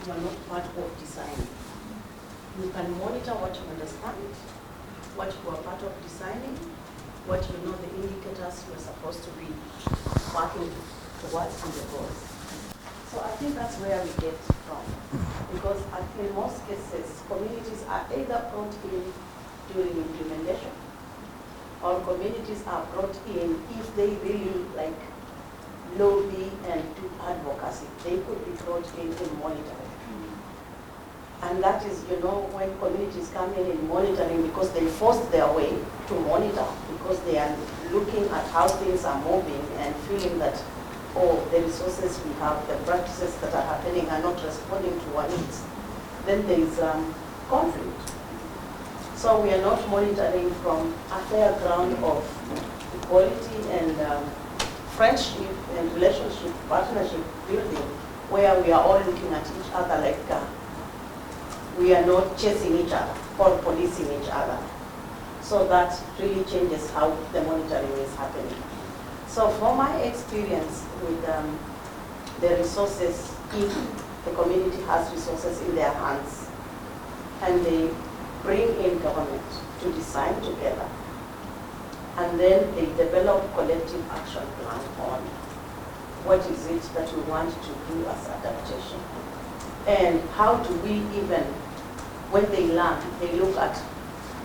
you are not part of designing. You can monitor what you understand, what you are part of designing, what you know the indicators you are supposed to be working towards in the goals. So I think that's where we get from. Because in most cases, communities are either brought in during implementation, or communities are brought in if they really like lobby and do advocacy. They could be brought in monitoring. And that is, when communities come in monitoring because they forced their way to monitor, because they are looking at how things are moving and feeling that, oh, the resources we have, the practices that are happening are not responding to our needs, then there is conflict. So we are not monitoring from a fair ground of equality and friendship and relationship, partnership building, where we are all looking at each other like we are not chasing each other or policing each other. So that really changes how the monitoring is happening. So from my experience with the resources, if the community has resources in their hands and they bring in government to design together, and then they develop collective action plan on what is it that we want to do as adaptation. And how do we even, when they learn, they look at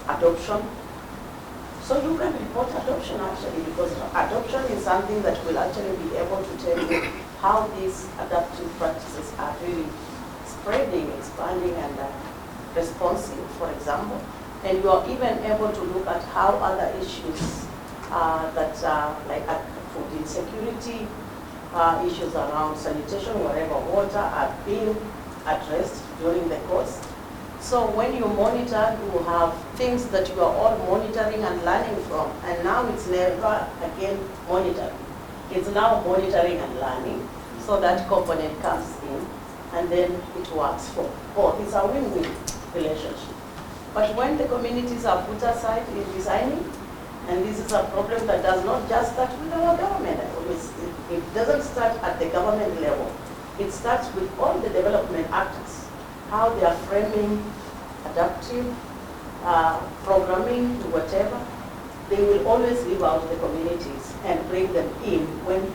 adoption. So you can report adoption actually, because adoption is something that will actually be able to tell you how these adaptive practices are really spreading, expanding, and responsive, for example. And you are even able to look at how other issues that like food insecurity, issues around sanitation, whatever, water are being addressed during the course. So when you monitor, you have things that you are all monitoring and learning from, and now it's never again monitoring. It's now monitoring and learning, so that component comes in, and then it works for both. It's a win-win relationship. But when the communities are put aside in designing, and this is a problem that does not just start with our government, it doesn't start at the government level. It starts with all the development actors, how they are framing adaptive programming, whatever. They will always leave out the communities and bring them in when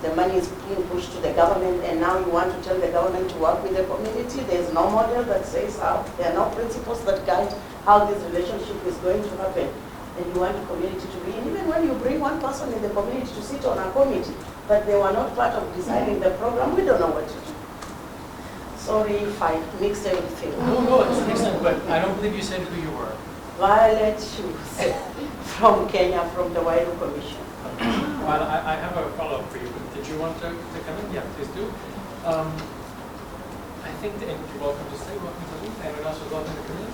the money is being pushed to the government, and now you want to tell the government to work with the community. There's no model that says how, there are no principles that guide how this relationship is going to happen. And you want the community to be in. Even when you bring one person in the community to sit on a committee, but they were not part of designing the program, we don't know what to do. Sorry if I mixed everything. No, it's excellent, but I don't believe you said who you were. Violet Shoes from Kenya, from the Wairu Commission. Well, I have a follow-up for you. Did you want to come in? Yeah, please do. I think that you're welcome to stay, welcome to leave. Anyone else is welcome to come in?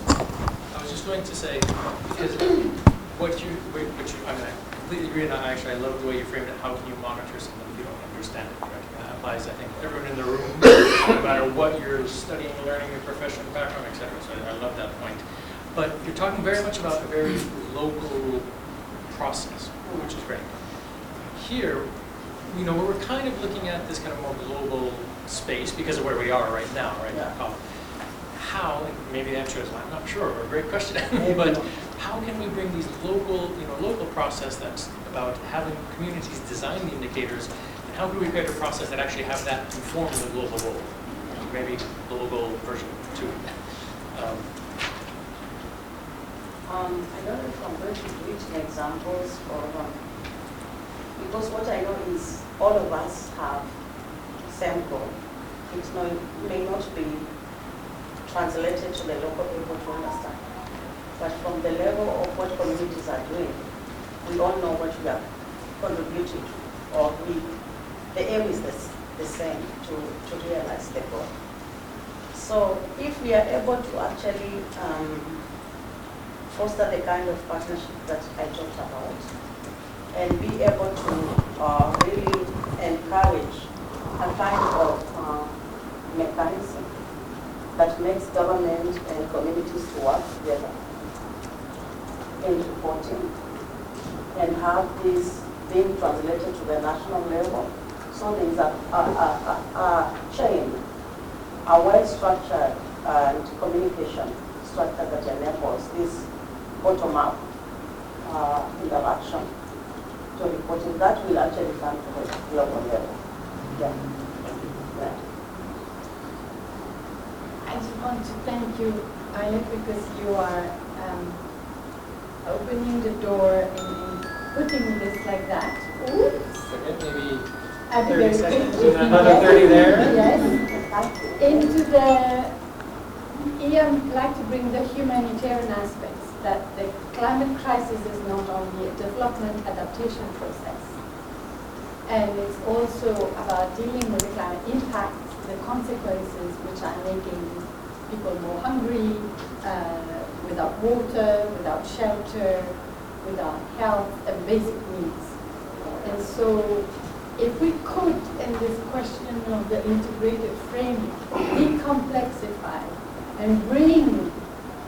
I was just going to say, because what you I mean, I completely agree, and I love the way you framed it. How can you monitor something if you don't understand it correctly? That applies, I think, everyone in the room, no matter what you're studying, learning, your professional background, etc. So I love that point. But you're talking very much about a very local process, which is great. Here, we're kind of looking at this kind of more global space because of where we are right now, right? Yeah. How, and maybe the answer is I'm not sure, or a great question, but how can we bring these local process that's about having communities design the indicators, and how can we create a process that actually have that inform the global goal? Maybe global version 2. I don't know if I'm going to do it in examples or not. Because what I know is all of us have the same goal. It may not be translated to the local people to understand. But from the level of what communities are doing, we all know what we are contributing to, or the aim is the same, to realize the goal. So if we are able to actually foster the kind of partnership that I talked about, and be able to really encourage a kind of mechanism that makes government and communities to work together in reporting, and have this being translated to the national level. So there is a chain a well-structured and communication structure that enables this bottom-up interaction to reporting. That will actually come to the global level. Yeah. Yeah. I just want to thank you, Ayla, because you are opening the door and putting this like that. Oops. Okay, maybe At the 30 very seconds, beginning. and another 30 there. Yes. Into the, I like to bring the humanitarian aspects, that the climate crisis is not only a development adaptation process, and it's also about dealing with the climate impacts, the consequences which are making people more hungry, without water, without shelter, without health and basic needs. And so if we could, in this question of the integrated framework, decomplexify and bring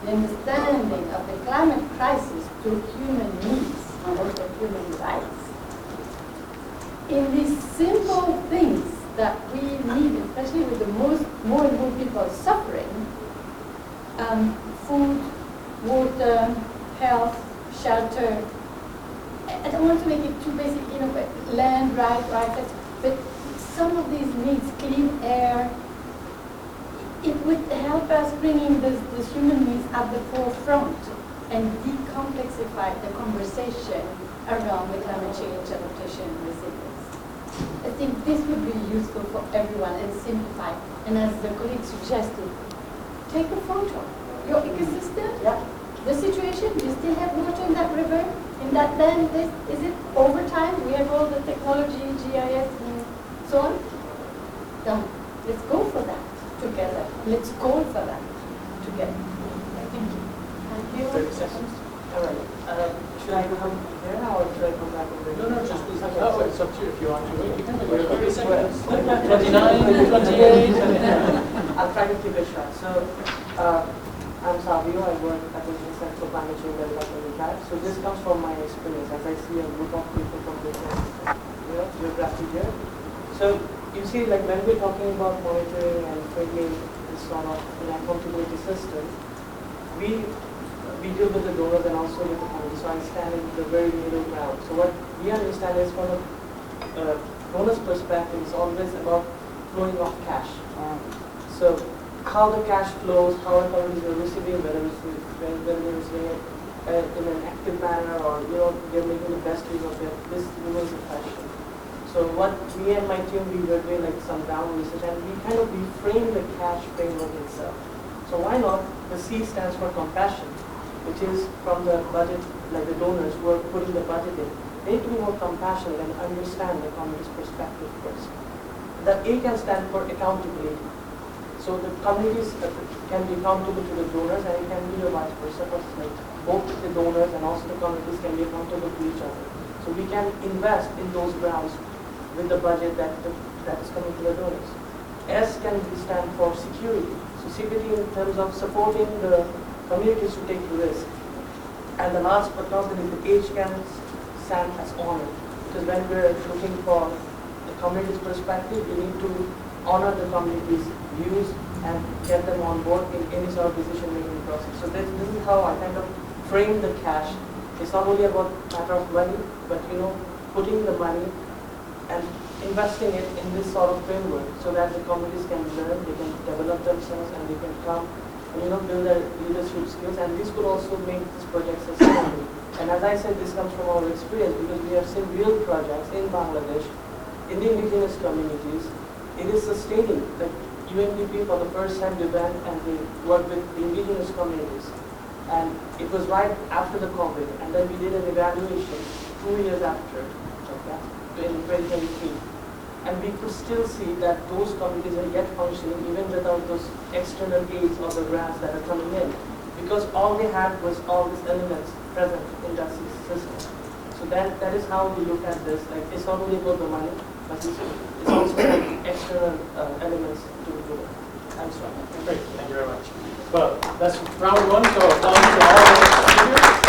the understanding of the climate crisis to human needs and also human rights, in these simple things that we need, especially with the more and more people suffering, food, water, health, shelter. I don't want to make it too basic, land, rights, but some of these needs, clean air, it would help us bringing this human needs at the forefront and decomplexify the conversation around the climate change, adaptation, and resilience. I think this would be useful for everyone and simplify. And as the colleague suggested, take a photo. Your ecosystem, the situation, you still have water in that river, in that land, is it over time? We have all the technology, GIS, and so on. Done. Let's go for that together. Let's go for that together. Thank you. Thank you. 30 seconds. All right. Should I come here or should I come back over there? No, just please. Oh, it's up to you if you want to. You can wait 30 seconds. 29, 28. I'll try to keep it short. So, I'm Savio. I work at the Center for Climate Change Development Impact. So this comes from my experience as I see a group of people from different geography here. So you see, like when we're talking about monitoring and tracking this sort of accountability system, we deal with the donors and also with the community. So I stand in the very middle ground. So what we understand is from a donor's perspective, it's always about flowing of cash. So how the cash flows, how authorities are receiving, whether they're receiving it in an active manner or they're making the best use of it. This remains a question. So what me and my team, we were doing like some ground research and we reframe the cash framework itself. So why not? The C stands for compassion, which is from the budget, like the donors who are putting the budget in. They need to be more compassionate and understand the community's perspective first. The A can stand for accountability. So the communities can be accountable to the donors and it can be a vice versa. Like both the donors and also the communities can be accountable to each other. So we can invest in those grounds with the budget that is coming to the donors. S can stand for security. So security in terms of supporting the communities to take risk. And the last but not the least, the H can stand as honor. Because when we're looking for the community's perspective, we need to honor the community's views and get them on board in any sort of decision-making process. So this is how I frame the cash. It's not only about matter of money, but putting the money and investing it in this sort of framework so that the communities can learn, they can develop themselves, and they can come and build their leadership skills. And this could also make this project sustainable. And as I said, this comes from our experience because we have seen real projects in Bangladesh, in the indigenous communities. It is sustaining. The UNDP for the first time they went and they worked with the indigenous communities. And it was right after the COVID. And then we did an evaluation 2 years after, in 2023. And we could still see that those communities are yet functioning even without those external aids or the grants that are coming in. Because all they had was all these elements present in that system. So that is how we look at this. Like it's not only about the money, but it's also external elements to do it. I'm sorry. Great, thank you very much. Well, that's round one, so applause to all of the speakers.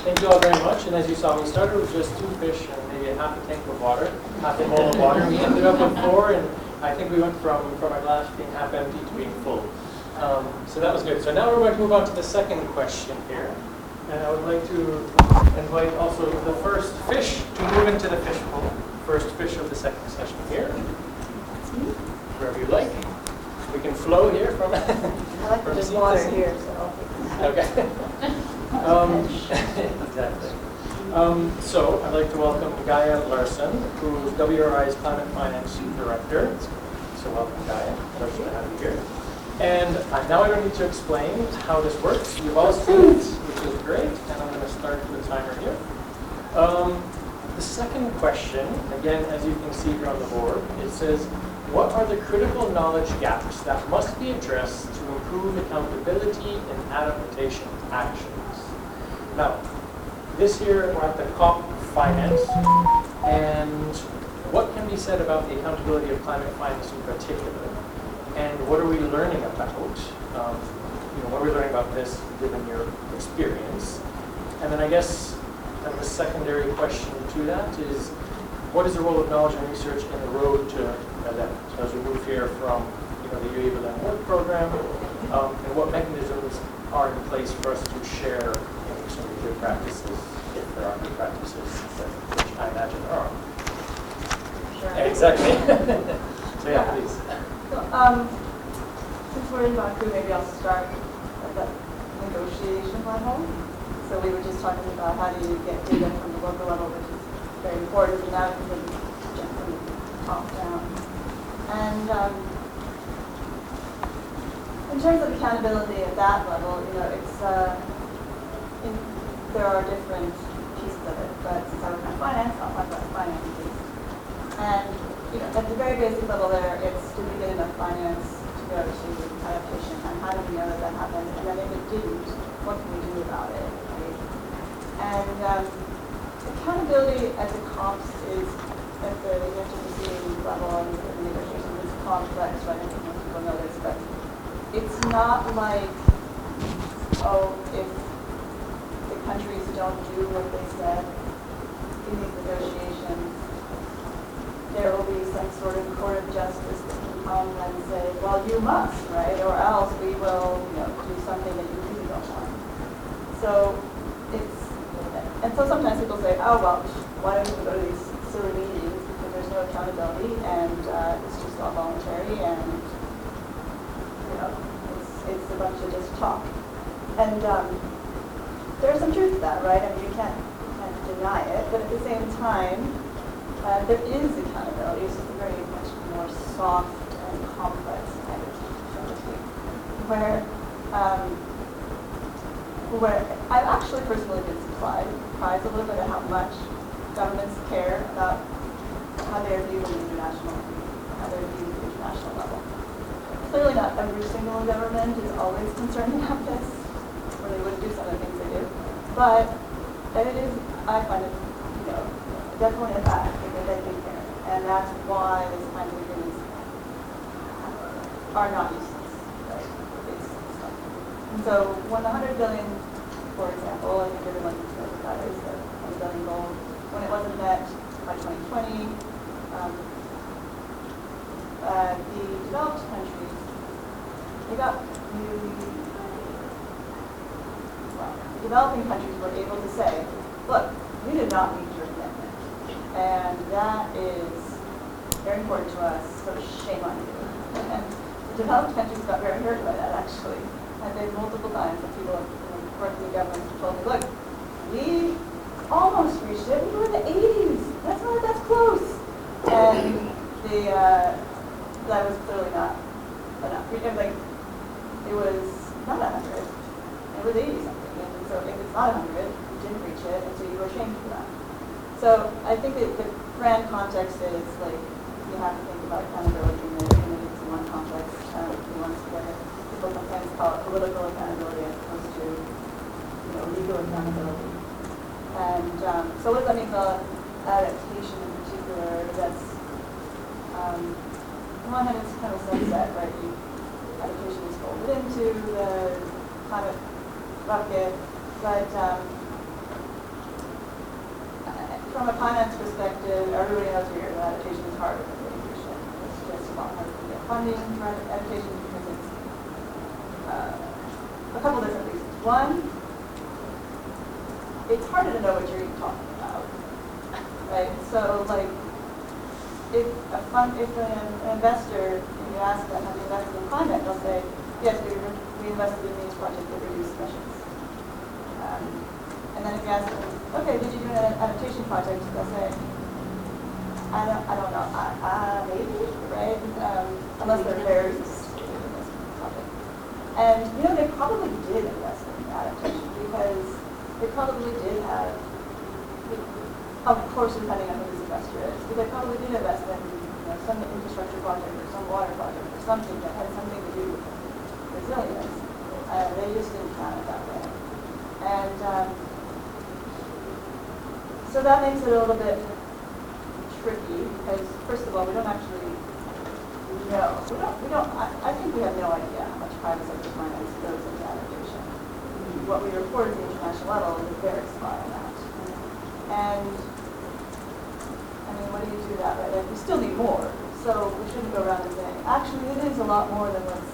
Thank you all very much. And as you saw, we started with just 2 fish and maybe a half a tank of water, half a bowl of water. We ended up with 4, and I think we went from a glass being half empty to being full. So that was good. So now we're going to move on to the second question here. And I would like to invite also the first fish to move into the fish bowl. First fish of the second session here. Wherever you like. We can flow here from. I like from there's seat water to seat. here, so. Okay. Exactly. So I'd like to welcome Gaia Larson, who's WRI's Climate Finance Director. So welcome, Gaia. Pleasure to have you here. And now I don't need to explain how this works. You've all seen it, which is great. And I'm going to start the timer here. The second question, again, as you can see here on the board, it says, what are the critical knowledge gaps that must be addressed to improve accountability in adaptation actions? Now, this year we're at the COP Finance, and what can be said about the accountability of climate finance in particular? And what are we learning about? What are we learning about this given your experience? And then I guess kind of a secondary question to that is, what is the role of knowledge and research in the road to that? So as we move here from the UAE Berlin Work Program, and what mechanisms are in place for us to share some of the good practices, if there are good practices, which I imagine there are. Sure. Exactly. So yeah, please. So, since we're in Baku, maybe I'll start at the negotiation level. So we were just talking about how do you get data from the local level, which is very important, and now we can jump from the top down. And in terms of accountability at that level, it's there are different pieces of it. But since I work on finance, I'll talk about finance piece. And at the very basic level there, it's do we get enough finance to go to adaptation, and how do we know that that happened? And then if it didn't, what can we do about it? Right? And accountability at the COPs is at the NCQG level and the negotiation is complex, right? I think most people know this, but it's not like, if the countries don't do what they said in these negotiations, there will be some sort of court of justice that can come and say, well, you must, right? Or else we will, do something that you really don't want. So so sometimes people say, oh, well, why don't we go to these silly meetings because there's no accountability and it's just all voluntary and, it's a bunch of just talk. And there's some truth to that, right? I mean, you can't deny it, but at the same time, there is accountability. It's just a very much more soft and complex kind of thing, where I've actually personally been surprised a little bit at how much governments care about how they're viewed at the international level. Clearly not every single government is always concerned about this, or they wouldn't do some of the things they do. But it is, I find it, definitely a fact that they do care. And that's why this kind of agreements are not useless, right? And so when the 100 billion, for example, I think everyone knows that is the 100 billion goal, when it wasn't met by 2020, the developed countries, they got really, the developing countries were able to say, look, we did not meet your commitment. And that is very important to us, so shame on you. And the developed countries got very hurt by that, actually. I've been multiple times that people have worked with governments and told me, look, we almost reached it. We were in the 80s. That's close. And that was clearly not enough. It was not 100. It was 80 something. And so if it's not 100, you didn't reach it, and so you were ashamed for that. So I think that the grand context is you have to think about accountability in it's one context, nuance together. People sometimes call it political accountability as opposed to legal accountability. And so what does that mean for adaptation in particular? That's on one hand it's kind of sunset, right? Adaptation is folded into the climate bucket, but from a finance perspective, everybody knows here that adaptation is harder than mitigation. It's just problem how to get funding for adaptation because it's a couple different reasons. One, it's harder to know what you're even talking about, right? So like, if an investor, and you ask them, have you invested in climate, they'll say, yes, we invested in these projects that reduce emissions. And then if you ask them, okay, did you do an adaptation project? They'll say, I don't know, maybe, right? Unless they're very specific in this topic. And you know, they probably did invest in adaptation because they probably did have, of course, depending on who this investor is, but they probably did invest in some infrastructure project or some water project or something that had something to do with resilience. They just didn't count it that way. And so that makes it a little bit tricky because, first of all, we don't actually know. I think we have no idea how much private sector finance goes into adaptation. What we report at the international level is a very small amount. And I mean, what do you do that, right? Like, we still need more. So we shouldn't go around and saying, actually, it is a lot more than what's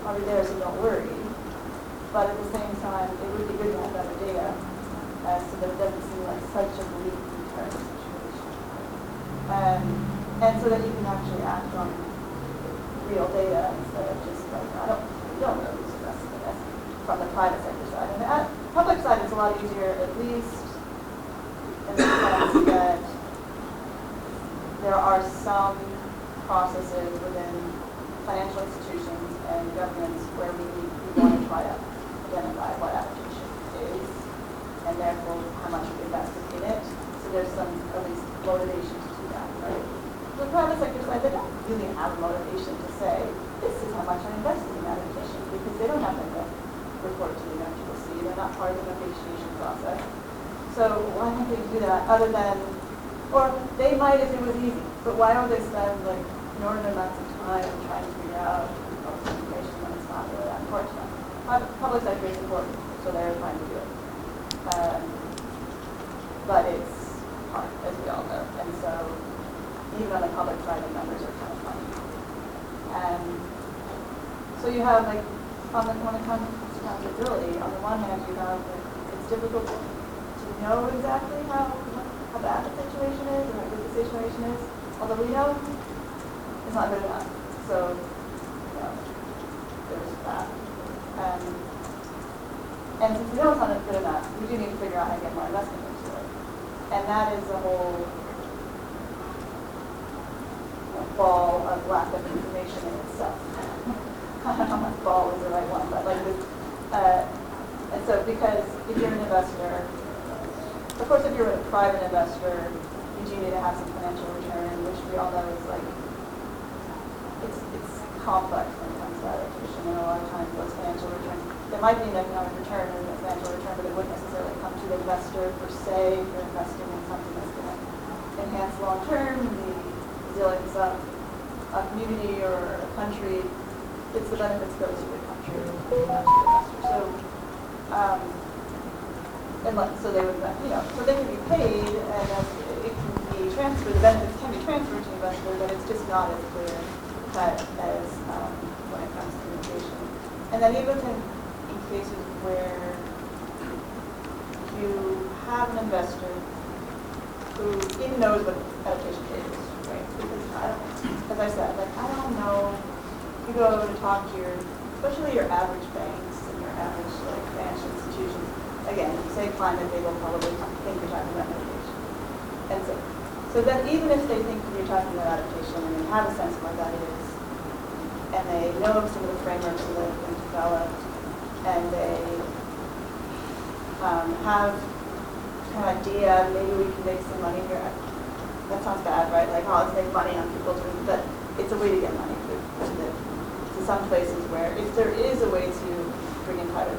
already there, so don't worry. But at the same time, it would be good to have better data so that it doesn't seem like such a bleak return situation. And so that you can actually act on real data instead of just like, we don't know who's investing in this from the private sector side. And the public side is a lot easier, at least in the sense that there are some processes within financial institutions and governments where we want to try to identify what adaptation is and therefore how much we invested in it. So there's some, at least, motivation to do that, right? The private sector side, they don't really have a motivation to say, this is how much I invested in adaptation because they don't have to report to the NCQG. They're not part of the negotiation process. So why don't they do that other than, or they might if it was easy, but why don't they spend like inordinate amounts of time trying to figure out information when it's not really that important? Public sector is important, so they're trying to do it. But it's hard, as we all know. And so even on the public side, the numbers are kind of funny. And so you have like, when it comes to accountability, on the one hand you have like, it's difficult to know exactly how bad the situation is or how good the situation is, although we know it's not good enough. So, there's that. And since we know it's not good enough, we do need to figure out how to get more investment into it. And that is a whole ball of lack of information in itself. I don't know if ball is the right one, but like this, and so because if you're an investor, of course if you're a private investor, you do need to have some financial return, which we all know is like, it's complex when it comes to adaptation, and a lot of times those financial returns, there might be an economic return and a financial return, but it wouldn't necessarily come to the investor per se. If you're investing in something that's going to enhance long-term the resilience of a community or a country, it's the benefits goes to the country, not to the investor. So, so they would, so they can be paid, and it can be transferred. The benefits can be transferred to the investor, but it's just not as clear cut as when it comes to communication. And then even in cases where you have an investor who even knows what adaptation is, right? Because as I said, like I don't know. You go to talk to especially your average banks and your average like financial institutions. Again, if you say climate, they will probably think you're talking about adaptation. And so then even if they think you're talking about adaptation and they have a sense of what that is, and they know some of the frameworks that have been developed, and they have kind of idea, maybe we can make some money here. That sounds bad, right? Like, oh, let's make money on people doing, but it's a way to get money to some places where, if there is a way to bring in private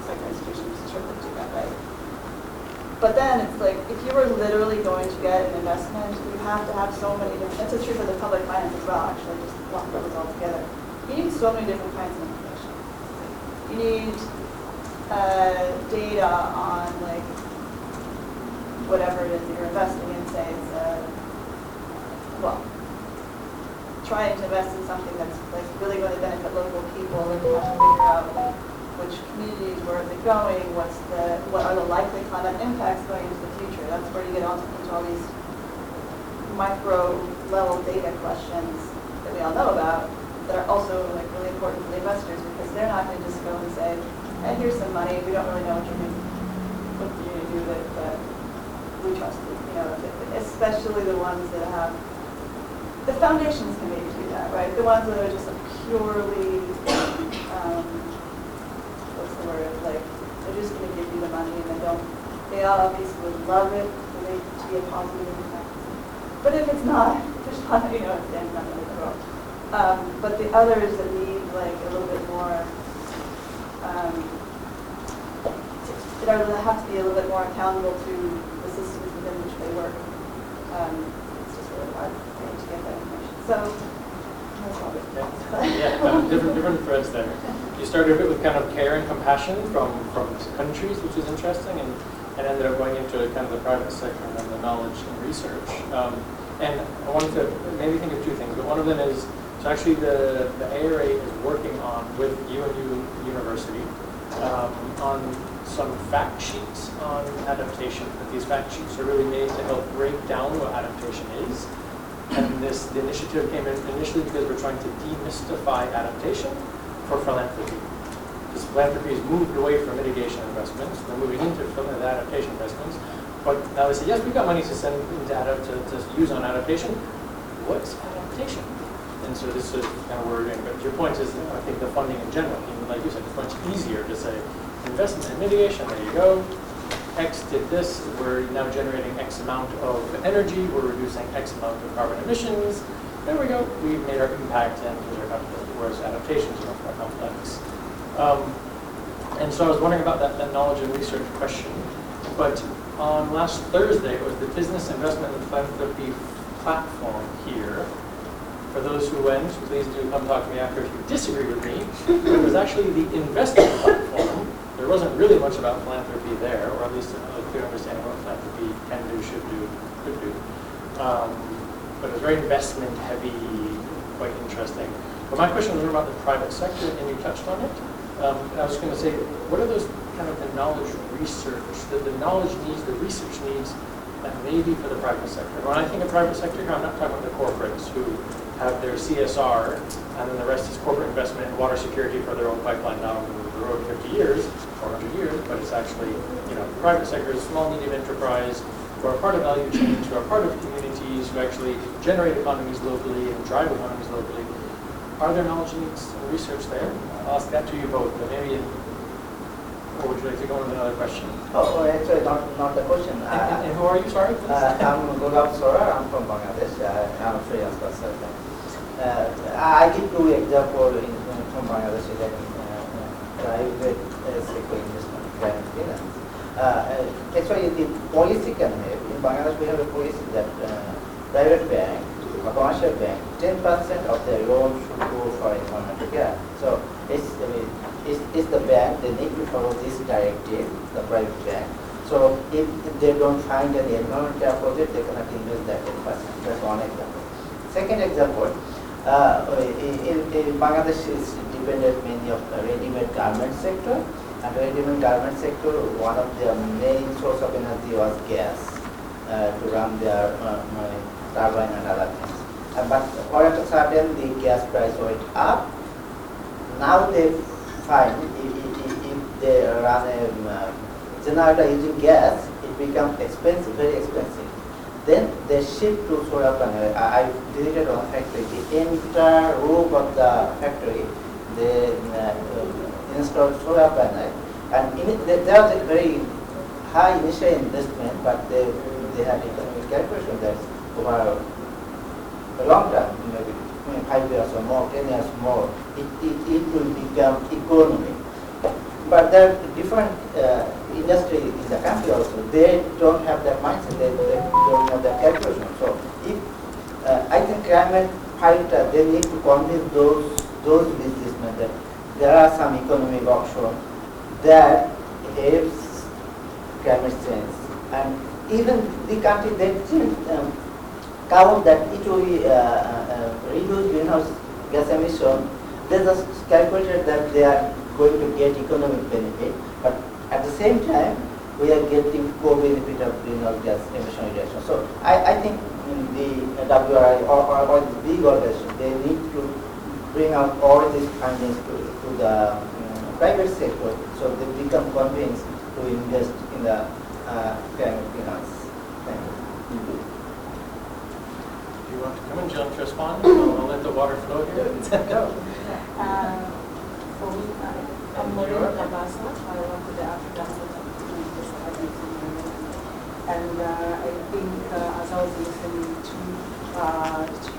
sector institutions, certainly do that, right? But then it's like, if you were literally going to get an investment, you have to have so many different, that's true for the public finance as well, actually, just lump those all together. You need so many different kinds of information. You need data on, like, whatever it is that you're investing in, say it's, trying to invest in something that's like really going to benefit local people, and you have to figure out like, which communities, where are they going, what are the likely climate impacts going into the future. That's where you get into all these micro level data questions that we all know about that are also like really important for the investors, because they're not going to just go and say, hey, here's some money, we don't really know what you're going to do that we trust you. You know, especially the ones that have, the foundations can maybe do that, right? The ones that are just a purely, what's the word, like, they're just going to give you the money and they obviously would love it for it to be a positive impact. But if it's not, there's not, you know, it's not going to grow. But the others that need like a little bit more, that have to be a little bit more accountable to the systems within which they work. It's just really hard to get that information. So, that's all. Yeah, different threads there. You started a bit with kind of care and compassion from countries, which is interesting, and ended up going into kind of the private sector and then the knowledge and research. And I wanted to maybe think of two things, but one of them is, so actually the ARA is working on, with UNU University, on some fact sheets on adaptation. But these fact sheets are really made to help break down what adaptation is. And the initiative came in initially because we're trying to demystify adaptation for philanthropy. Because philanthropy has moved away from mitigation investments, we're moving into adaptation investments. But now they say, yes, we've got money to send into to use on adaptation. What's adaptation? And so this is kind of where we're doing. But your point is, I think the funding in general, even like you said, it's much easier to say, investment in mitigation, there you go. X did this, we're now generating X amount of energy, we're reducing X amount of carbon emissions. There we go, we've made our impact, and whereas adaptations are much more complex. And so I was wondering about that knowledge and research question. But on last Thursday, it was the Business Investment and Philanthropy platform here. For those who went, please do come talk to me after if you disagree with me. It was actually the investment platform. There wasn't really much about philanthropy there, or at least a clear understanding of what philanthropy can do, should do, could do. But it was very investment heavy, quite interesting. But my question was more about the private sector, and you touched on it. And I was going to say, what are those kind of the knowledge research, the knowledge needs, the research needs that maybe for the private sector? When I think of private sector here, I'm not talking about the corporates who have their CSR, and then the rest is corporate investment in water security for their own pipeline down the road 50 years, 400 years, but it's actually, you know, private sector is small, medium enterprise, who are part of value chains, who are part of communities, who actually generate economies locally and drive economies locally. Are there knowledge needs and research there? I'll ask that to you both, but maybe, or would you like to go on with another question? Oh, actually, not the question. And who are you, sorry? I'm Gulab Sora, I'm from Bangladesh. I'm a freelance consultant. I give two examples from Bangladesh that private sector investment climate finance. Actually, the policy can have, in Bangladesh we have a policy that private bank, a commercial bank, 10% of their loan should go for environmental care. So it's the bank, they need to follow this directive, the private bank. So if they don't find any environmental care project, they cannot invest that 10%. That's one example. Second example, in Bangladesh is dependent mainly of the ready-made garment sector. And ready-made garment sector, one of their main source of energy was gas to run their turbine and other things. But all of a sudden the gas price went up. Now they find if they run a generator using gas, it becomes expensive, very expensive. Then they shift to solar panel. I visited one factory. The entire roof of the factory, they installed solar panel. And there was a very high initial investment, but they had a calculation that over a long time, maybe 5 years or more, 10 years more, it will become economic. But there are different industry in the country also. They don't have that mindset. They don't have that calculation. So, if I think climate fighter, they need to convince those businessmen that there are some economic options that helps climate change. And even the country, they didn't come up that it will reduce greenhouse gas emission, they just calculated that they are going to get economic benefit, but at the same time, we are getting co-benefit of greenhouse gas emission reduction. So I think the WRI or the big organization, they need to bring out all these findings to the private sector, so they become convinced to invest in the climate finance. Thank you. Do you want to come in, John, to respond? I'll let the water flow here. For me, I'm Maureen Kabasa. I work with the African Society and I think as I was listening to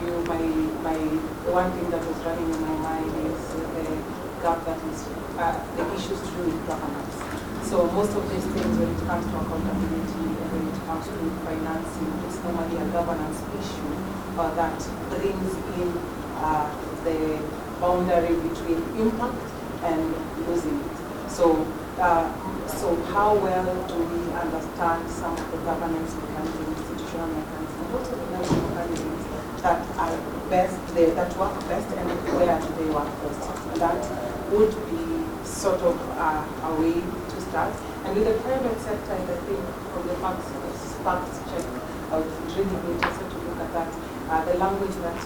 you, the one thing that was running in my mind is the gap that is the issues to do with governance. So most of these things, when it comes to accountability and when it comes to financing, it's normally a governance issue that brings in the boundary between impact and losing it. So how well do we understand some of the governance mechanisms, institutional mechanisms, also the national mechanisms that are best, that work best, and where do they work best? That would be sort of a way to start. And with the private sector, I think from the facts check, I would really be interested to look at that. The language that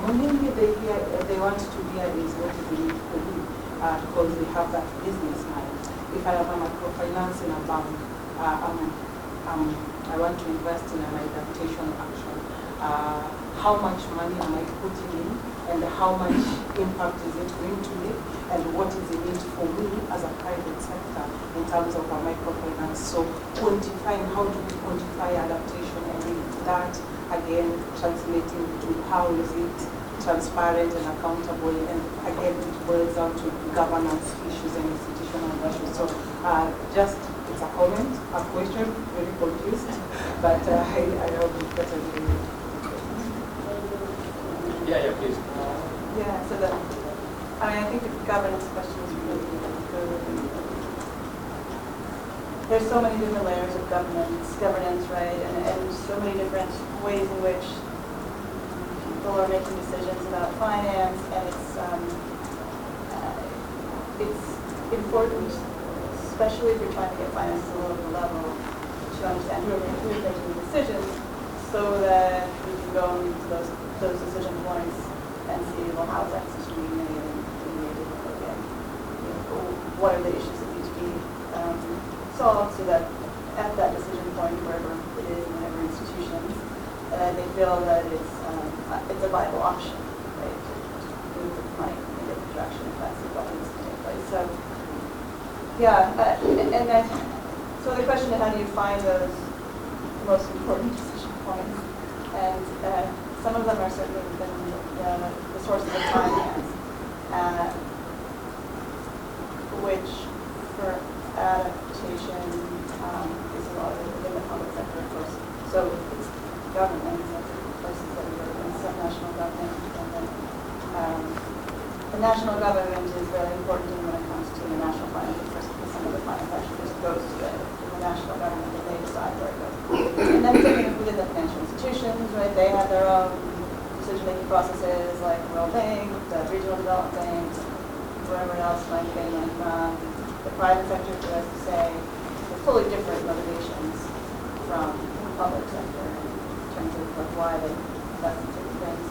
mainly they want to hear is what is the need for you, because they have that business mind. If I am a microfinance in a bank, I want to invest in an adaptation action. How much money am I putting in, and how much impact is it going to make, and what is the need for me as a private sector in terms of a microfinance? So quantifying, how do we quantify adaptation, and that again translating to how is it transparent and accountable, and again it boils down to governance issues and institutional issues. So just, it's a comment, a question, very confused, but I hope it's better than you. Yeah, please. Yeah, so I think the governance question is really good. There's so many different layers of governance, right? And so many different ways in which people are making decisions about finance, and it's important, especially if you're trying to get finance to a local level, to understand who is making the decisions, so that we can go into those decision points and see, well, how is that decision being made, and again, what are the issues that need to be solved, so that at that decision point, wherever it is, in whatever institutions, they feel that it's a viable option, right, to move the money in a different direction if that's what needs to take place. So, yeah, and then, so the question is, how do you find those most important decision points? And some of them are certainly within the sources of finance, which for adaptation is a lot of it within the public sector, of course. So it's government, places that we work in, subnational government, and then the national government is very important when it comes to the national finance, because some of the finance actually just goes to the national government, and they decide where it goes. And then certainly within the financial institutions, right, they have their own decision-making processes, like World Bank, the regional development banks, wherever else might be getting money from. The private sector, as you say, are fully different motivations from the public sector in terms of like why they invest in certain things.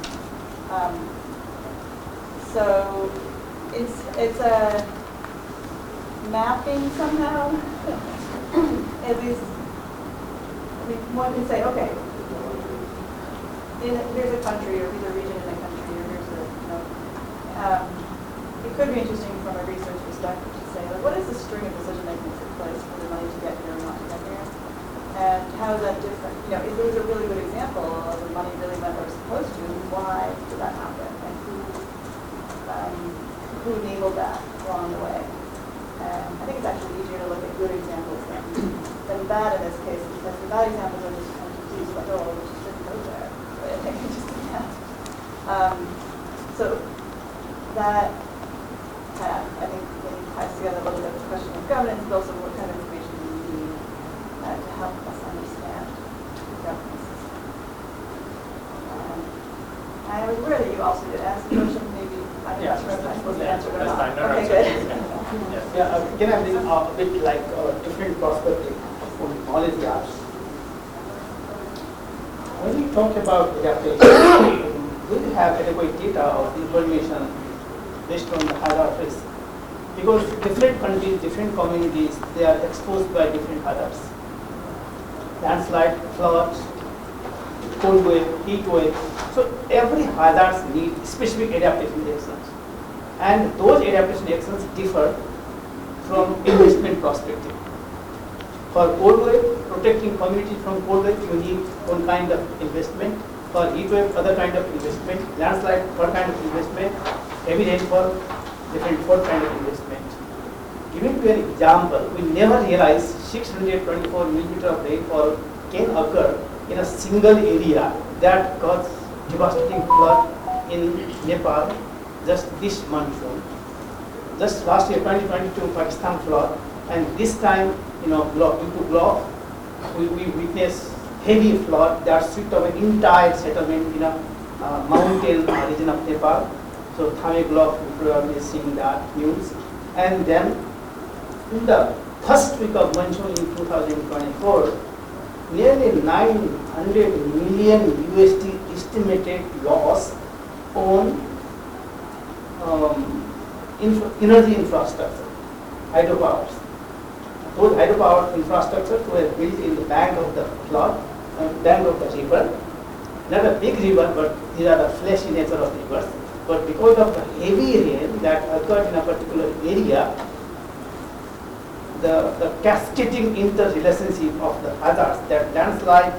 So it's a mapping somehow. At least, I mean, one can say, okay, here's a country, or here's a region in a country, or here's a, it could be interesting from a research perspective to say, like, what is the string of decision making that took place for the money to get here or not to get here? And how is that different? You know, if there was a really good example of the money really went where it was supposed to, why did that happen? And who enabled that along the way? And I think it's actually easier to look at good examples than bad in this case, because the bad examples are just kind of confused, like, oh, we just didn't go there. But I think we just can't. So that I think maybe ties together a little bit the question of governance, but also what kind of information do we need to help us understand the governance system. I was aware that you also did ask the question, maybe I didn't Yeah. answer if I'm supposed to answer it or That's not. fine. No, no, Okay, it's good. okay. Yeah. Yeah, can I bring a bit like a different perspective from knowledge gaps? When we talk about adaptation, do you have adequate data of information based on the hierarchies? Because different countries, different communities, they are exposed by different hazards. Landslide, floods, cold wave, heat wave. So every hazard needs specific adaptation actions. And those adaptation actions differ from investment perspective. For cold wave, protecting communities from cold wave, you need one kind of investment. For heat wave, other kind of investment. Landslide, third kind of investment. Heavy rainfall, different fourth kind of investment. Giving you an example, we never realize 624 millimeter of rainfall can occur in a single area that caused devastating flood in Nepal just this monsoon. Just last year, 2022 Pakistan flood, and this time, due to law, we witnessed heavy flood that swept away entire settlement in a mountain region of Nepal. So Thame block, you probably seen that news. And then in the first week of monsoon in 2024, nearly 900 million USD estimated loss on energy infrastructure, hydropower. Those hydropower infrastructures were built in the bank of the flood, bank of the river. Not a big river, but these are the fleshy nature of rivers. But because of the heavy rain that occurred in a particular area, the cascading interrelationship of the hazards, that landslide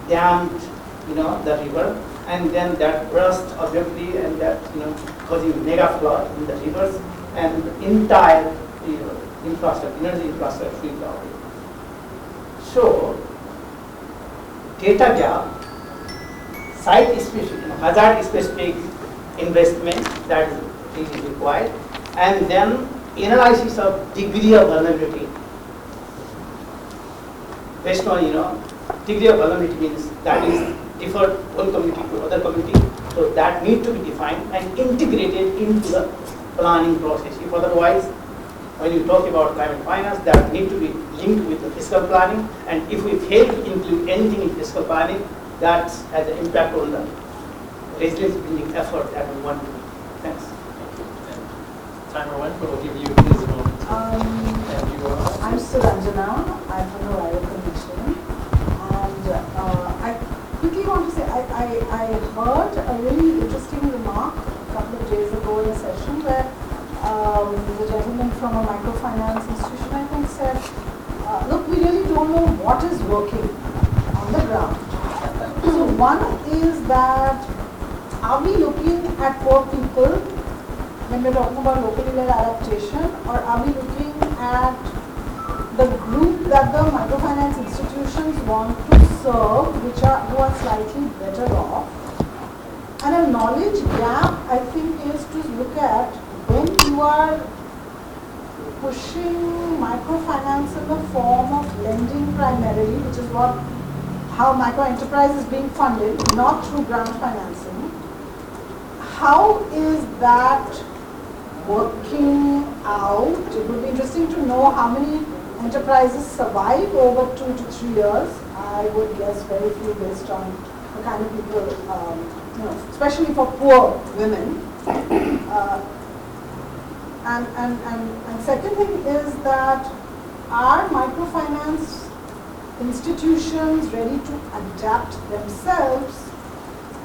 dammed, the river, and then that burst abruptly, and that causing mega flood in the rivers, and the entire infrastructure, energy infrastructure swept away. So data gap, site specific, hazard specific investment that is required, and then analysis of degree of vulnerability. Based on degree of vulnerability means that is different one community to other community, so that need to be defined and integrated into the planning process. If otherwise, when you talk about climate finance, that need to be linked with the fiscal planning, and if we fail to include anything in fiscal planning, that has an impact on the resilience building effort that we want to do. Thanks. Timer went, but we'll give you please a moment. I'm Suranjana. I'm from the Royal Commission, and I quickly want to say I heard a really interesting remark a couple of days ago in a session where the gentleman from a microfinance institution, I think, said, look, we really don't know what is working on the ground. So one is that, are we looking at poor people when we're talking about locally led adaptation, or are we looking at the group that the microfinance institutions want to serve, who are slightly better off? And a knowledge gap, I think, is to look at when you are pushing microfinance in the form of lending primarily, which is how micro enterprise is being funded, not through grant financing. How is that working out? It would be interesting to know how many enterprises survive over 2 to 3 years. I would guess very few based on the kind of people, especially for poor women. And second thing is that are microfinance institutions ready to adapt themselves?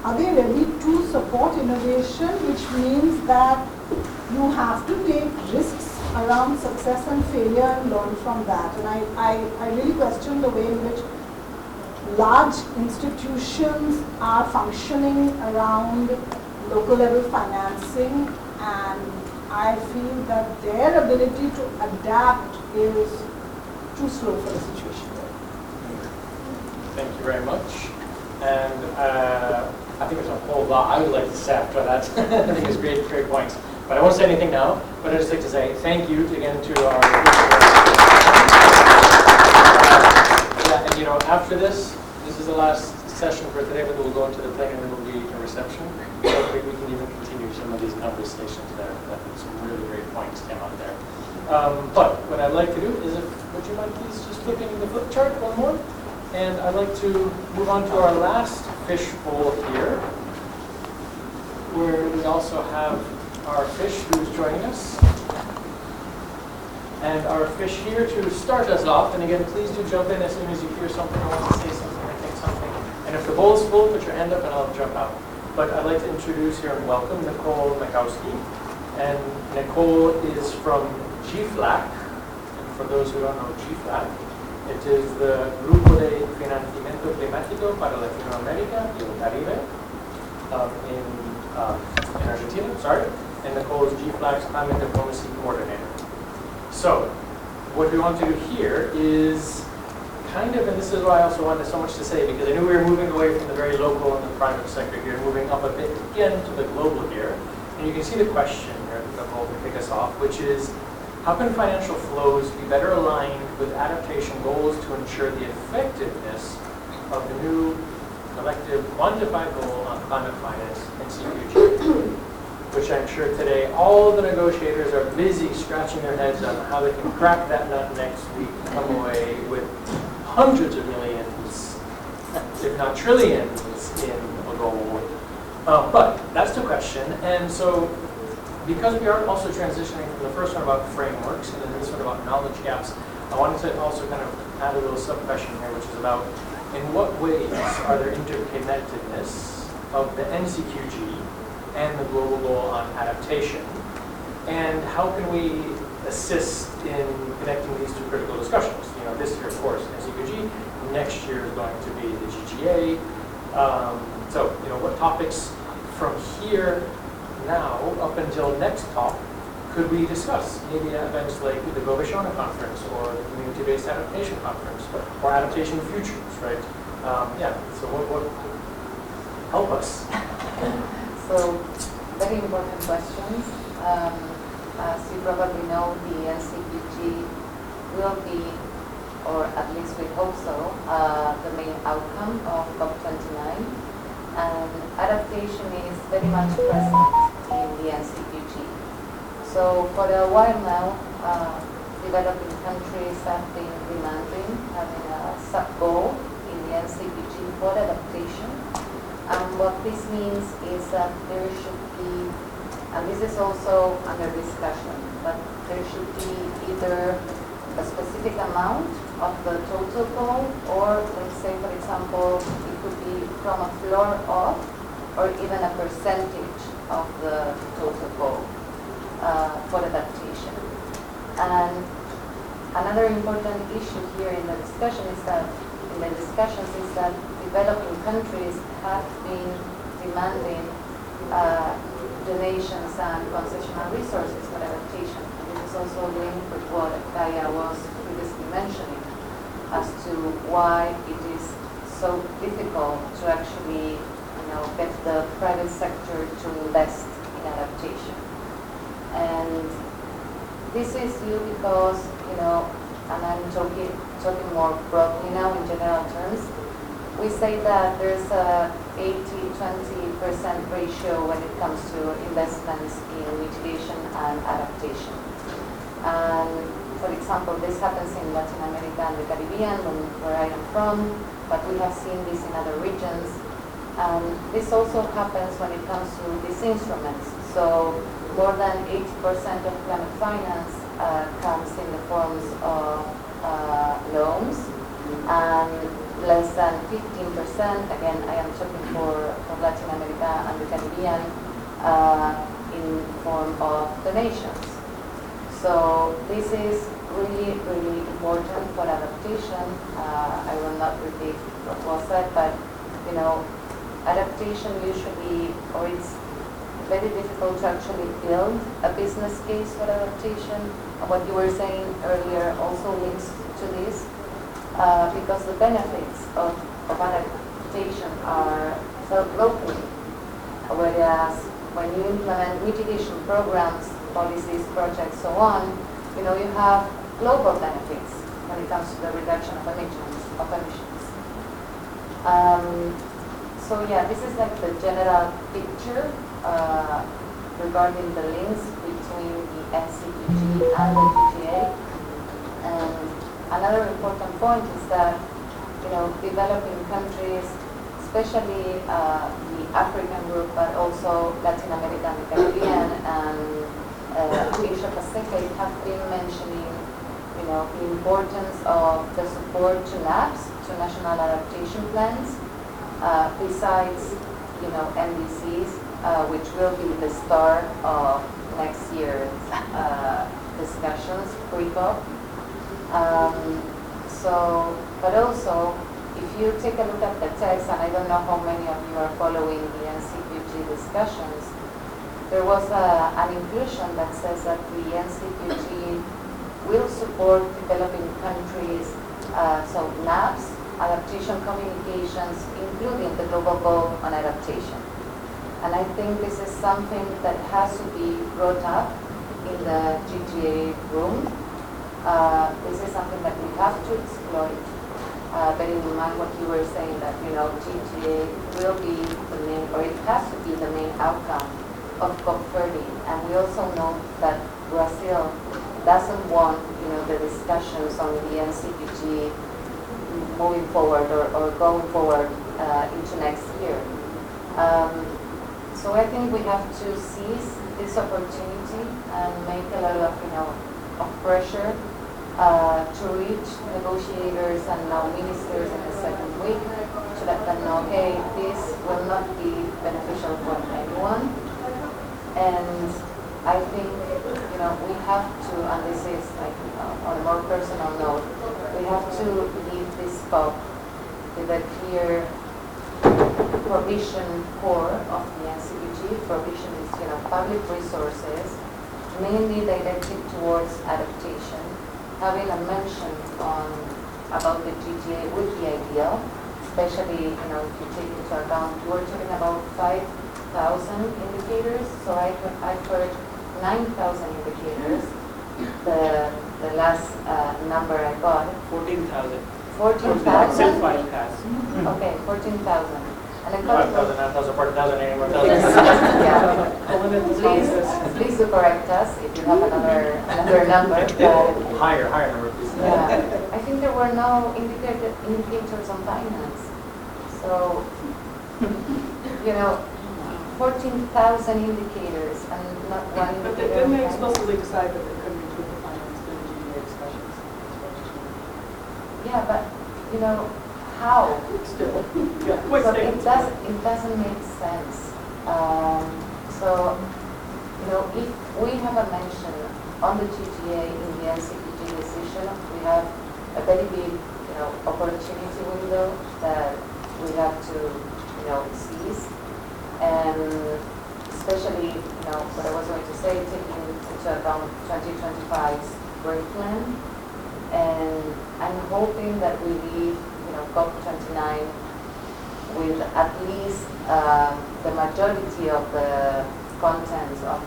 Are they ready to support innovation, which means that you have to take risks around success and failure and learn from that? And I really question the way in which large institutions are functioning around local level financing, and I feel that their ability to adapt is too slow for the situation. Thank you very much. And I think there's a whole lot I would like to say after that. I think it's great points. But I won't say anything now, but I'd just like to say thank you again to our and after this is the last session for today, but we'll go into the thing and then we'll be a reception. So maybe we can even continue some of these conversations there. That some really great points came out there. But what I'd like to do is, would you mind please just flipping the flip chart one more? And I'd like to move on to our last fishbowl here, where we also have our fish who's joining us. And our fish here to start us off, and again, please do jump in as soon as you hear something or want to say something or think something. And if the bowl is full, put your hand up and I'll jump out. But I'd like to introduce here and welcome Nicole Makowski. And Nicole is from GFLAC. And for those who don't know GFLAC, it is the Grupo de Financiamiento Climático para Latinoamérica y el Caribe in Argentina, sorry. And Nicole is GFLAC's Climate Diplomacy Coordinator. So, what we want to do here is kind of, and this is why I also wanted so much to say, because I knew we were moving away from the very local and the private sector here, moving up a bit again to the global here. And you can see the question here, Nicole, to kick us off, which is, how can financial flows be better aligned with adaptation goals to ensure the effectiveness of the new Collective Quantified Goal on Climate Finance, NCQG? Which I'm sure today all the negotiators are busy scratching their heads on how they can crack that nut next week and come away with hundreds of millions, if not trillions, in a goal. But that's the question. And so, because we are also transitioning from the first one about frameworks and then this one about knowledge gaps, I wanted to also kind of add a little sub-question here, which is about in what ways are there interconnectedness of the NCQG and the global goal on adaptation, and how can we assist in connecting these two critical discussions? You know, this year, of course, NCQG, next year is going to be the GGA. So, you know, what topics from here now up until next talk could we discuss? Maybe at events like the Goveshona conference or the community-based adaptation conference or adaptation futures, right? Yeah, so what help us? So, very important questions. As you probably know, the NCQG will be, or at least we hope so, the main outcome of COP29. And adaptation is very much present in the NCQG. So for a while now, developing countries have been demanding having a sub-goal in the NCQG for adaptation. And what this means is that there should be, and this is also under discussion, but there should be either a specific amount of the total goal, or let's say, for example, it could be from a floor of, or even a percentage of the total goal for adaptation. And another important issue here in the discussion is that, developing countries have been demanding donations and concessional resources for adaptation. And this is also linked with what Kaya was previously mentioning as to why it is so difficult to actually, get the private sector to invest in adaptation. And this is due because, and I'm talking more broadly now in general terms, we say that there's a 80-20% ratio when it comes to investments in mitigation and adaptation. And for example, this happens in Latin America and the Caribbean, where I am from, but we have seen this in other regions. And this also happens when it comes to these instruments. So more than 80% of climate finance comes in the forms of loans, and less than 15%, again, I am talking for Latin America and the Caribbean, in form of donations. So this is really, really important for adaptation. I will not repeat what was said, but, adaptation usually, or it's very difficult to actually build a business case for adaptation. And what you were saying earlier also links to this, because the benefits of adaptation are felt locally, whereas when you implement mitigation programs, policies, projects, so on, you have global benefits when it comes to the reduction of emissions. So yeah, this is like the general picture regarding the links between the NCQG and the GTA. And another important point is that, developing countries, especially the African group, but also Latin American, the Caribbean, and Asia Pacific have been mentioning, the importance of the support to NAPs, to National Adaptation Plans, besides, NDCs, which will be the start of next year's discussions, pre-COP. But also, if you take a look at the text, and I don't know how many of you are following the NCQG discussions, there was an inclusion that says that the NCQG will support developing countries, so NAPs, adaptation communications, including the global goal on adaptation. And I think this is something that has to be brought up in the GTA room. This is something that we have to exploit, bearing in mind what you were saying, that GTA will be the main, or it has to be the main outcome of COP30. And we also know that Brazil doesn't want the discussions on the NCQG moving forward or going forward into next year. So I think we have to seize this opportunity and make a lot of pressure to reach negotiators and now ministers in the second week to let them know, hey, this will not be beneficial for anyone. And I think, we have to, and this is like on a more personal note, we have to leave this COP with a clear provision core of the NCQG. Provision is, public resources, mainly directed towards adaptation. Having a mention about the GTA would be ideal, especially, if you take into account, we're talking about 5,000 indicators, so I've heard 9,000 indicators. The last number I got. 14,000. 14,000? Still 5 cars. Okay, 14,000. And I 5,000, 9,000, 40,000, 81,000. Yeah. Please do correct us if you have another number. Higher number, please. Yeah. I think there were no indicators on finance. So, 14,000 indicators and not one But indicator. didn't they explicitly decide that they couldn't include the finance in the GDA discussions? Yeah, but, how? Still, So it doesn't make sense. So, if we have a mention on the GTA in the NCQG decision, we have a very big, opportunity window that we have to, seize. And especially, what I was going to say, taking into account 2025's work plan. And I'm hoping that we leave, COP29 with at least the majority of the contents of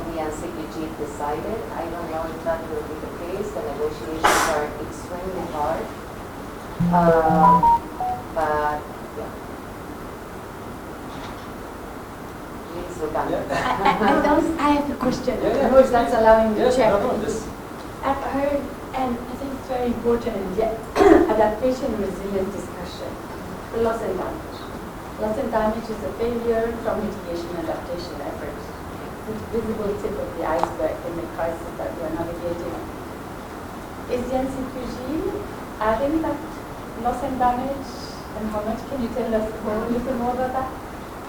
the NCQG decided. I don't know if that will be the case. The negotiations are extremely hard. But yeah. Please look at it. I have a question. Yeah. If that's allowing me to Yes, check. I've heard, and I think it's very important, adaptation resilient discussion, the loss and damage. Loss and damage is a failure from mitigation adaptation efforts. It's the visible tip of the iceberg in the crisis that we are navigating. Is the NCQG adding that loss and damage, and how much? Can you tell us a little more about that?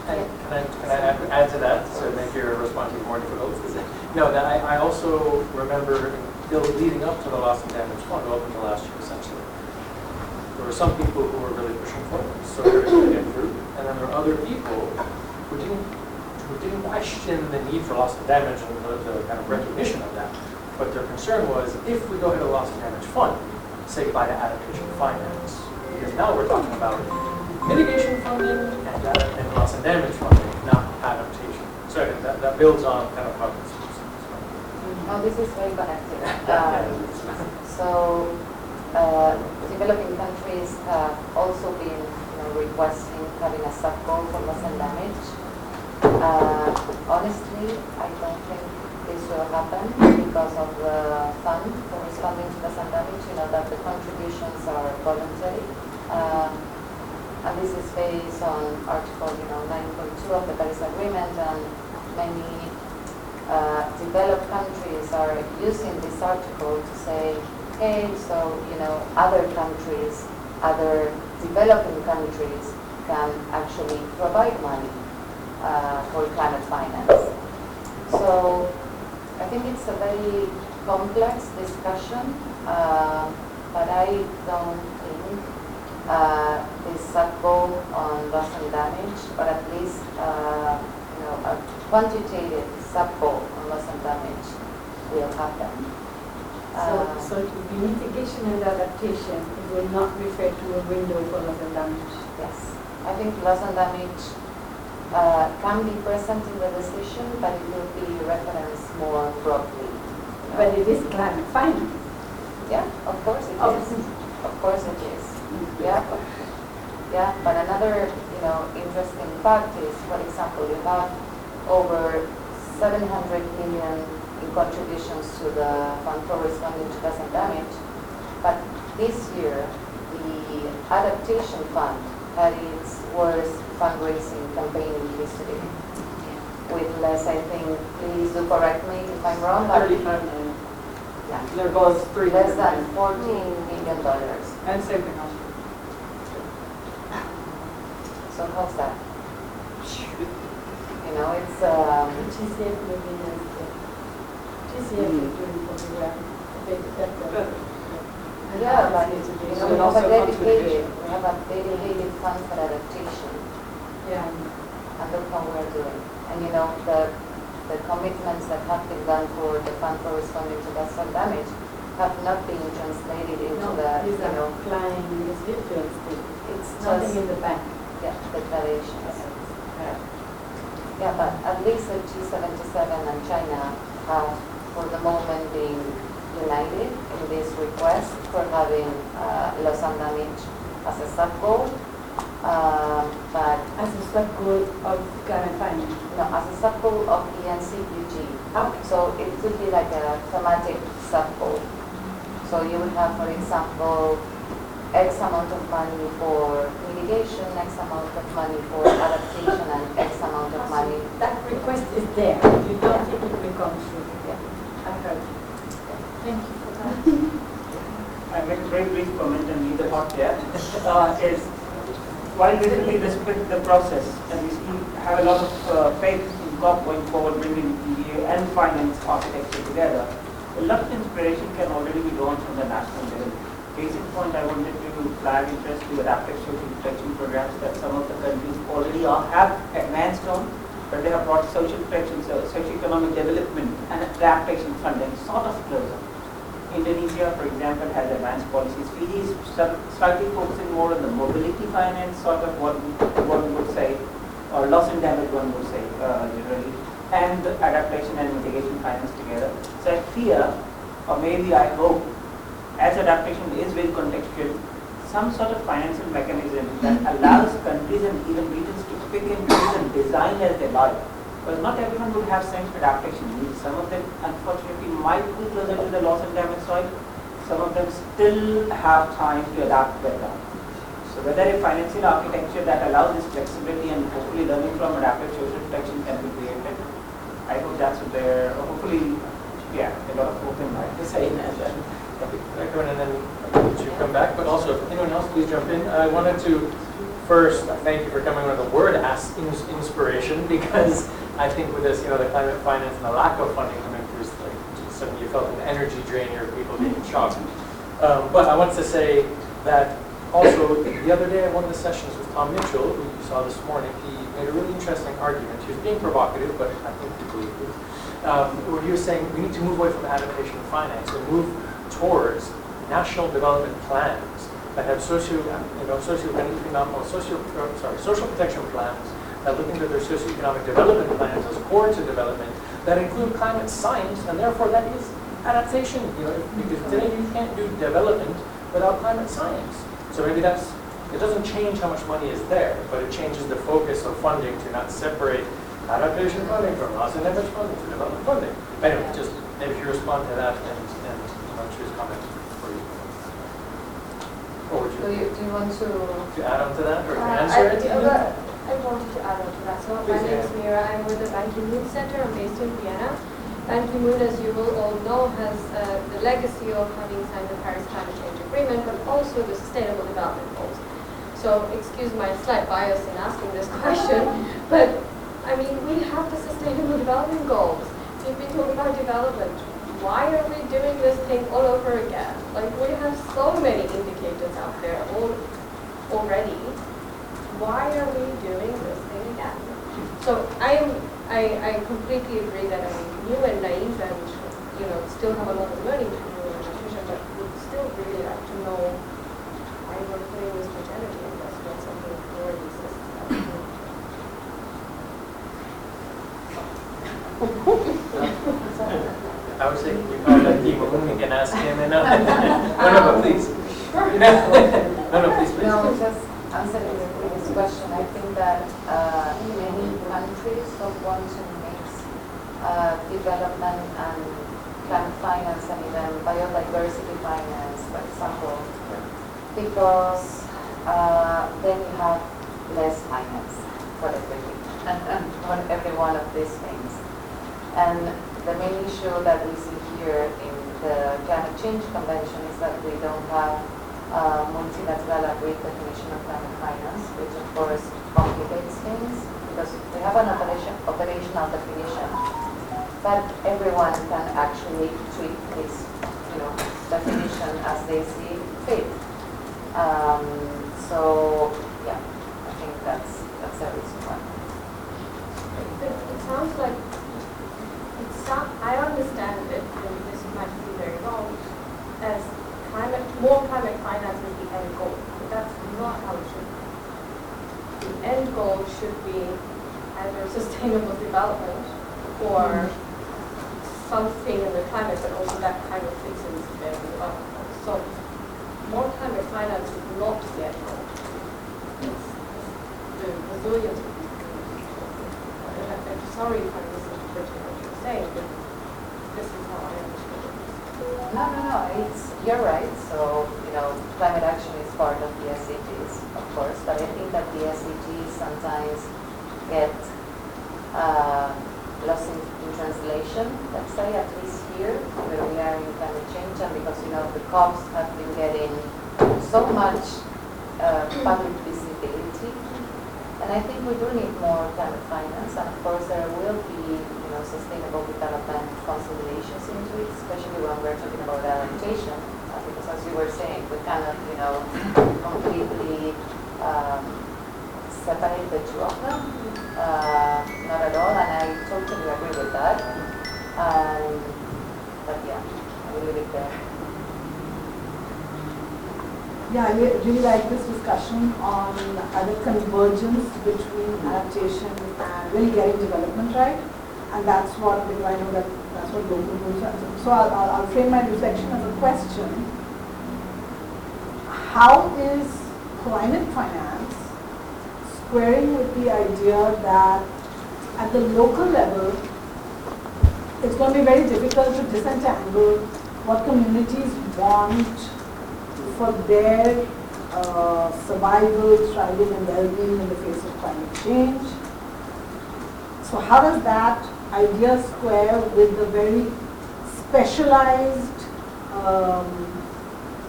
Can I add to that to make your response even more difficult? No, that I also remember leading up to the loss and damage fund, up until last year essentially. There were some people who were really pushing for it, so they were going to get through, and then there were other people who didn't question the need for loss and damage and the kind of recognition of that. But their concern was, if we go ahead with a loss and damage fund, say by the adaptation finance, because now we're talking about mitigation funding and loss and damage funding, not adaptation. So that builds on kind of how this works. Oh, this is very connected. So, developing countries have also been, requesting having a sub-goal for loss and damage. Honestly, I don't think this will happen because of the fund for responding to loss and damage. You know that the contributions are voluntary. And this is based on Article 9.2 of the Paris Agreement, and many developed countries are using this article to say, hey, so other countries, other developing countries can actually provide money for climate finance. So I think it's a very complex discussion, but I don't think this sub-goal on loss and damage, or at least a quantitative sub-goal on loss and damage will happen. So it will be mitigation and adaptation. It will not refer to a window for loss and damage. Yes, I think loss and damage can be present in the decision, but it will be referenced more broadly. But it is climate finance. Yeah, of course it is. Of course it is. Yeah, but another interesting fact is, for example, you have over 700 million in contributions to the fund for responding to loss and damage, but this year the adaptation fund had its worst fundraising campaign in history, with less, I think, please do correct me if I'm wrong, but 35 million. yeah, There goes 3 less than $14 million. And same thing also. So how's that? It's GCF will be GCF is doing for the yeah, but So we it have also a dedicated fund for adaptation, Yeah. and look how we're doing. And the commitments that have been done for the fund for responding to loss and damage have not been translated into These are flying residuals. it's Nothing just in the bank. declarations. Yeah, but at least the G77 and China have, for the moment, been united in this request for having loss and damage as a sub-goal. But As a sub-goal of climate finance. no, as a sub-goal of the NCQG. Okay. So it could be like a thematic sub-goal. So you would have, for example, X amount of money for mitigation, X amount of money for adaptation, and X amount of money. That request is there. You don't think it will come through. Yeah. I heard. Thank you for that. I make a very brief comment and leave the hot there. Is while we really respect the process and we still have a lot of faith in COP going forward, bringing EDA and finance architecture together, a lot of inspiration can already be drawn from the national level. Case in point, I wanted to flag interest to adaptive social protection programs that some of the countries already have advanced on, but they have brought social protection, socio-economic development and adaptation funding sort of closer. Indonesia, for example, has advanced policies. Fiji is slightly focusing more on the mobility finance, sort of what one would say, or loss and damage one would say generally, and the adaptation and mitigation finance together. So I fear, or maybe I hope, as adaptation is very contextual, some sort of financial mechanism that allows countries and even regions to pick and choose and design as they like. Because not everyone would have same adaptation needs. Some of them, unfortunately, might be closer to the loss and damage side. Some of them still have time to adapt better. So whether a financial architecture that allows this flexibility and hopefully learning from adaptive social protection can be created, I hope that's what they're, hopefully, yeah, a lot of hope in mind to say as well. And then you come back, but also if anyone else please jump in. I wanted to first thank you for coming with the word inspiration, because I think with this, the climate finance and the lack of funding coming through, you felt an energy drain here, people being shocked. But I wanted to say that also the other day at one of the sessions with Tom Mitchell, who you saw this morning, he made a really interesting argument. He was being provocative, but I think he believed it. Where he was saying we need to move away from adaptation finance and move towards national development plans that have social protection plans that look into their socioeconomic development plans as core to development that include climate science, and therefore that is adaptation. Because today you can't do development without climate science. So maybe that's It doesn't change how much money is there, but it changes the focus of funding to not separate adaptation funding from loss and damage funding to development funding. Anyway, just maybe if you respond to that and I'll choose comment for you. Or would Do you want to? to add on to that or to answer it? I wanted to add on to that. So my Please, name is Mira. I'm with the Ban Ki-moon Center. I'm based in Vienna. Ban Ki-moon, as you will all know, has the legacy of having signed the Paris Climate Change Agreement, but also the Sustainable Development Goals. So excuse my slight bias in asking this question, but I mean, we have the Sustainable Development Goals. We've been talking about development. Why are we doing this thing all over again? Like, we have so many indicators out there already. Why are we doing this thing again? So I completely agree that I'm new and naive and, you know, still have a lot of learning to do in adaptation, but would still really like to know why we're putting this much energy in this when something already exists. I would say we call that team of we can ask him and no, but please. No, please. No, just answering the previous question. I think that many countries don't want to mix development and climate finance and even biodiversity finance, for example, because then you have less finance for everything and on every one of these things. And the main issue that we see here in the Climate Change Convention is that we don't have multilateral agreed definition of climate finance, which of course complicates things because we have an operational definition, but everyone can actually tweak this, definition as they see fit. So yeah, I think that's the reason why. It sounds like I understand it, and this might be very wrong, as more climate finance is the end goal. But that's not how it should be. The end goal should be either sustainable development or something in the climate, but also that kind of fits in sustainable development. So more climate finance is not the end goal. It's the resilience of these communities. I'm sorry if I'm misinterpreting what you're saying, but this is how I understand it. No, you're right. So, climate action is part of the SDGs, of course, but I think that the SDGs sometimes get lost in translation, let's say, at least here, where we are in climate change, and because, the COPs have been getting so much public visibility. And I think we do need more climate finance, and of course there will be, sustainable development considerations into it, especially when we're talking about adaptation, because as you were saying, we cannot, completely separate the two of them, not at all, and I totally agree with that. But yeah, I will leave it there. Yeah, I really like this discussion on the convergence between adaptation and really getting development right. And that's what, because I know that's what local rules are. So I'll frame my reflection as a question. How is climate finance squaring with the idea that at the local level, it's going to be very difficult to disentangle what communities want for their survival, thriving, and well-being in the face of climate change? So how does that idea square with the very specialized,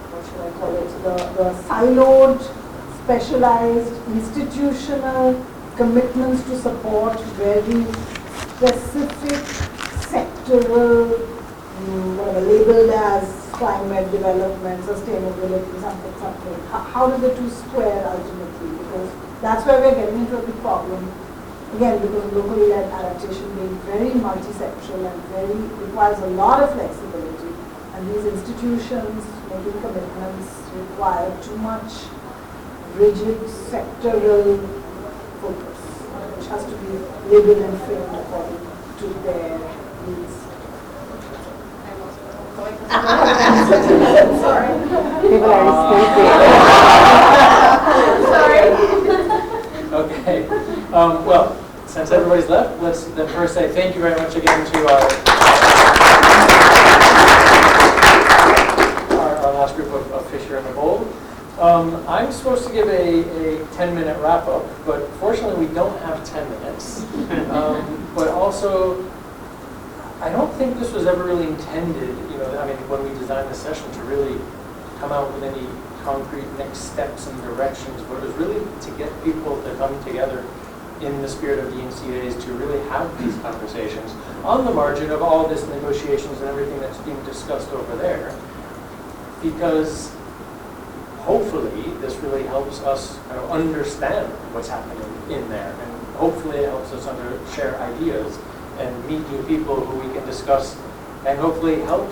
what should I call it, the siloed, specialized, institutional commitments to support very specific sectoral, whatever, labeled as climate development, sustainability, something. How do the two square ultimately? Because that's where we're getting into a big problem. Again, because locally led adaptation being very multi-sectoral and requires a lot of flexibility, and these institutions making commitments require too much rigid sectoral focus, which has to be labeled and framed according to their needs. Sorry. People are escaping. since everybody's left, let's then first say thank you very much again to our last group of Fisher and the Bold. I'm supposed to give a 10-minute wrap-up, but fortunately we don't have 10 minutes. But also, I don't think this was ever really intended, I mean, when we designed the session to really come out with any concrete next steps and directions, but it was really to get people to come together in the spirit of D&C Days to really have these conversations on the margin of all this negotiations and everything that's being discussed over there. Because hopefully this really helps us kind of understand what's happening in there, and hopefully it helps us share ideas and meet new people who we can discuss and hopefully help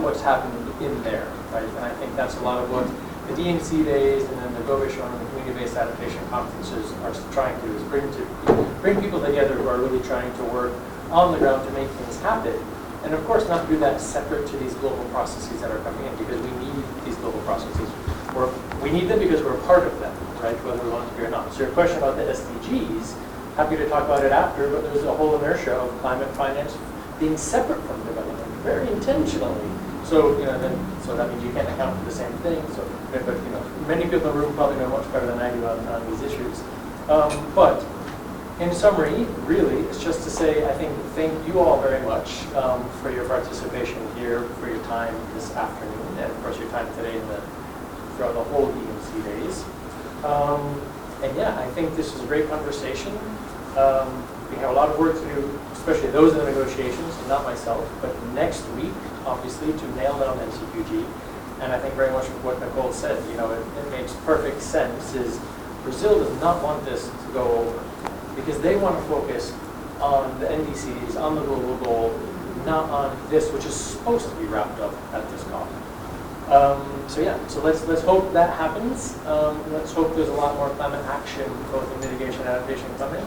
what's happening in there, right? And I think that's a lot of what the D&C Days and then the Go-Vision and the community-based adaptation conferences are trying to do, is bring people together who are really trying to work on the ground to make things happen. And of course not do that separate to these global processes that are coming in, because we need these global processes. We need them because we're part of them, right, whether we want to be or not. So your question about the SDGs, happy to talk about it after, but there's a whole inertia of climate finance being separate from development, very intentionally. So, so that means you can't account for the same thing. So, but many people in the room probably know much better than I do on these issues. But in summary, really, it's just to say, I think, thank you all very much for your participation here, for your time this afternoon, and of course your time today throughout the whole D&C Days. And yeah, I think this is a great conversation. We have a lot of work to do, especially those in the negotiations, not myself, but next week, obviously, to nail down NCQG. And I think very much what Nicole said, it makes perfect sense, is Brazil does not want this to go over, because they want to focus on the NDCs, on the global goal, not on this, which is supposed to be wrapped up at this COP. So yeah, so let's hope that happens. Let's hope there's a lot more climate action, both in mitigation and adaptation, coming.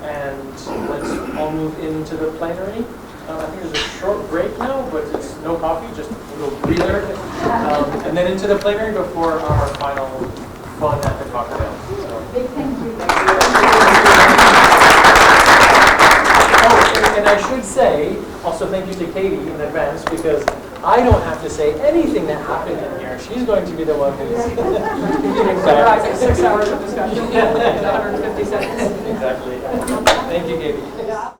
And let's all move into the plenary. I think there's a short break now, but it's no coffee, just a little breather. And then into the plenary before our final fun at the cocktail. So. Big thank you. Oh, and I should say, also thank you to Katie in advance, because I don't have to say anything that happened in here. She's going to be the one who's giving back. 6 hours of discussion in 150 seconds. Exactly. Thank you, Katie.